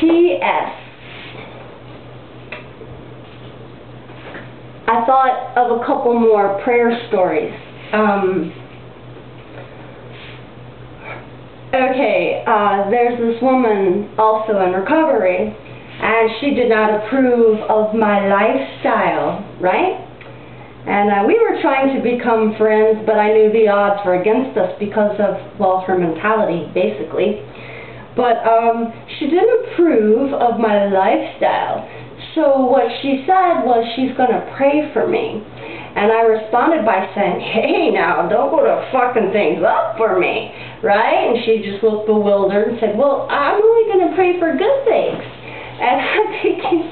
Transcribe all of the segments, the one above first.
P.S. I thought of a couple more prayer stories. There's this woman also in recovery, and she did not approve of my lifestyle, right? And we were trying to become friends, but I knew the odds were against us because of, well, her mentality, basically. But she didn't approve of my lifestyle. So what she said was she's going to pray for me. And I responded by saying, hey now, don't go to fucking things up for me, right? And she just looked bewildered and said, well, I'm only going to pray for good things. And I'm thinking,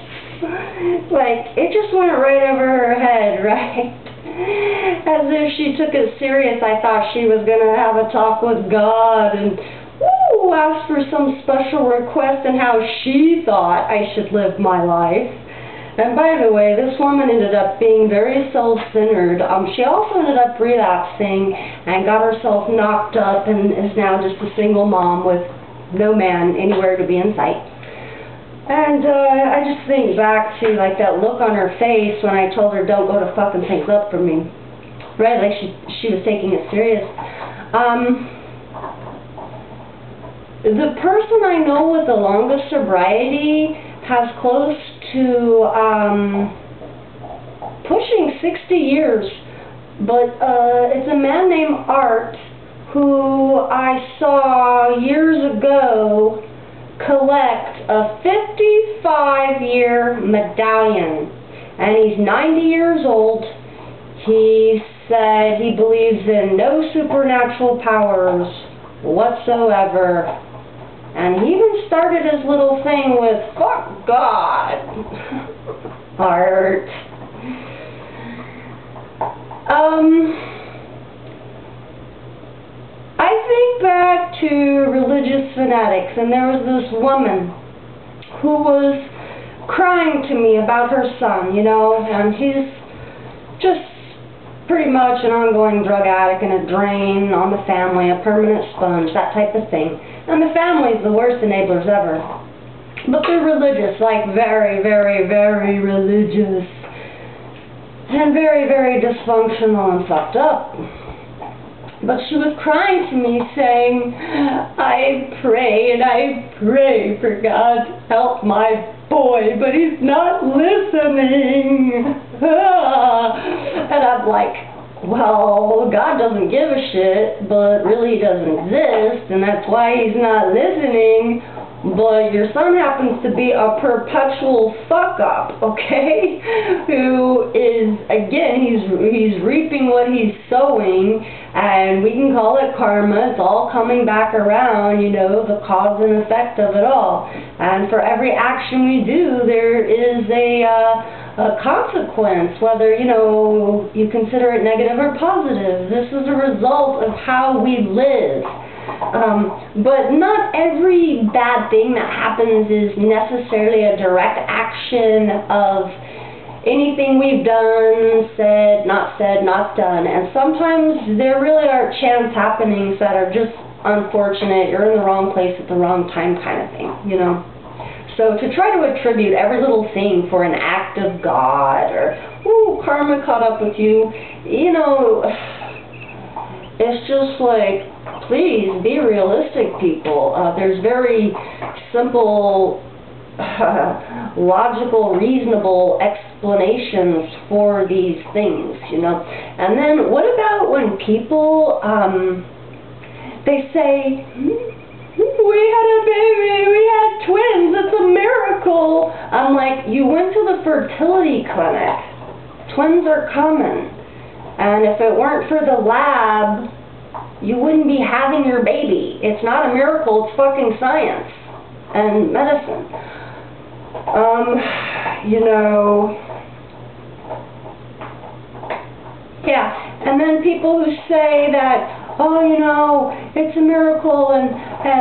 like, it just went right over her head, right? As if she took it serious. I thought she was going to have a talk with God and ask for some special request and how she thought I should live my life. And by the way, this woman ended up being very self-centered. She also ended up relapsing and got herself knocked up and is now just a single mom with no man anywhere to be in sight. And I just think back to like that look on her face when I told her don't go to fucking things up for me. Right, like she was taking it serious. The person I know with the longest sobriety has close to pushing 60 years, but it's a man named Art who I saw years ago collect a 55-year medallion, and he's 90 years old. He said he believes in no supernatural powers whatsoever. And he even started his little thing with, fuck God, Art. I think back to religious fanatics, and there was this woman who was crying to me about her son, you know, and he's just pretty much an ongoing drug addict and a drain on the family, a permanent sponge, that type of thing. And the family's the worst enablers ever. But they're religious, like very, very, very religious. And very, very dysfunctional and fucked up. But she was crying to me saying, I pray and I pray for God to help my boy, but he's not listening. And I'm like, well, God doesn't give a shit, but really he doesn't exist, and that's why he's not listening. But your son happens to be a perpetual fuck-up, okay? Who is, again, he's reaping what he's sowing, and we can call it karma. It's all coming back around, you know, the cause and effect of it all. And for every action we do, there is a consequence, whether, you know, you consider it negative or positive. This is a result of how we live. But not every bad thing that happens is necessarily a direct action of anything we've done, said, not done. And sometimes there really are chance happenings that are just unfortunate. You're in the wrong place at the wrong time kind of thing, you know. So to try to attribute every little thing for an act of God or, ooh, karma caught up with you, you know, it's just like, please be realistic, people. There's very simple, logical, reasonable explanations for these things, you know. And then what about when people, they say, we had a baby, we had twins, it's a miracle. I'm like, you went to the fertility clinic. Twins are common. And if it weren't for the lab, you wouldn't be having your baby. It's not a miracle, it's fucking science and medicine. You know, yeah, and then people who say that, oh, you know, it's a miracle, and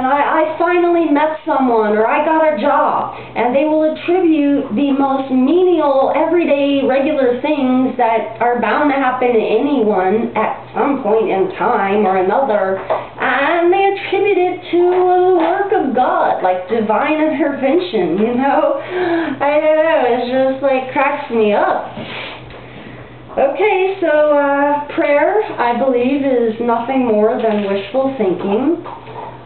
I finally met someone, or I got a job, and they will attribute the most menial, everyday, regular things that are bound to happen to anyone at some point in time or another, and they attribute it to the work of of God, like divine intervention, you know? I don't know, it just like cracks me up. Okay, so prayer, I believe, is nothing more than wishful thinking.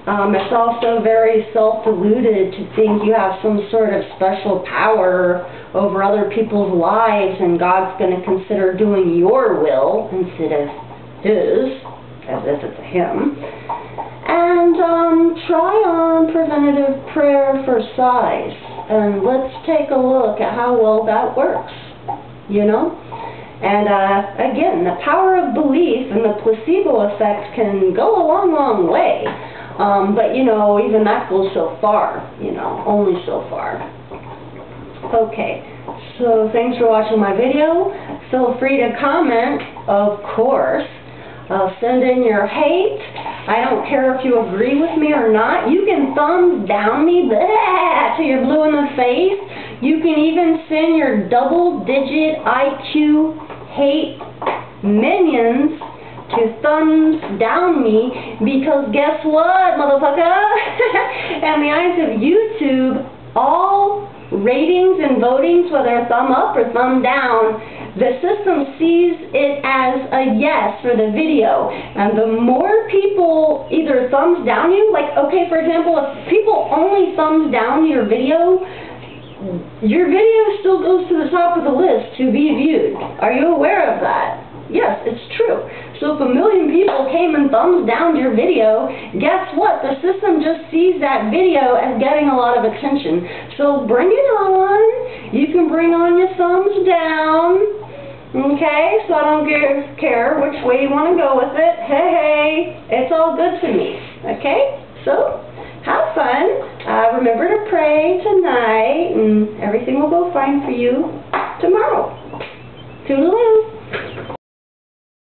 It's also very self-deluded to think you have some sort of special power over other people's lives and God's going to consider doing your will instead of His, as if it's a Him. And try on preventative prayer for size, and let's take a look at how well that works, you know? And again, the power of belief and the placebo effect can go a long, long way. But, you know, even that goes so far, you know, only so far. Okay, so thanks for watching my video. Feel free to comment, of course. Send in your hate. I don't care if you agree with me or not. You can thumbs down me till you're blue in the face. You can even send your double-digit IQ hate minions to thumbs down me, because guess what, motherfucker? In the eyes of YouTube, all ratings and votings, whether thumb up or thumb down, the system sees it as a yes for the video. And the more people either thumbs down you, like, okay, for example, if people only thumbs down your video still goes to the top of the list to be viewed. Are you aware of that? Yes, it's true. So if 1 million people came and thumbs down your video, guess what? The system just sees that video as getting a lot of attention. So bring it on. You can bring on your thumbs down. Okay, so I don't care which way you want to go with it. Hey, it's all good to me. Okay, so have fun. Remember to pray tonight, and everything will go fine for you tomorrow. Toodaloo.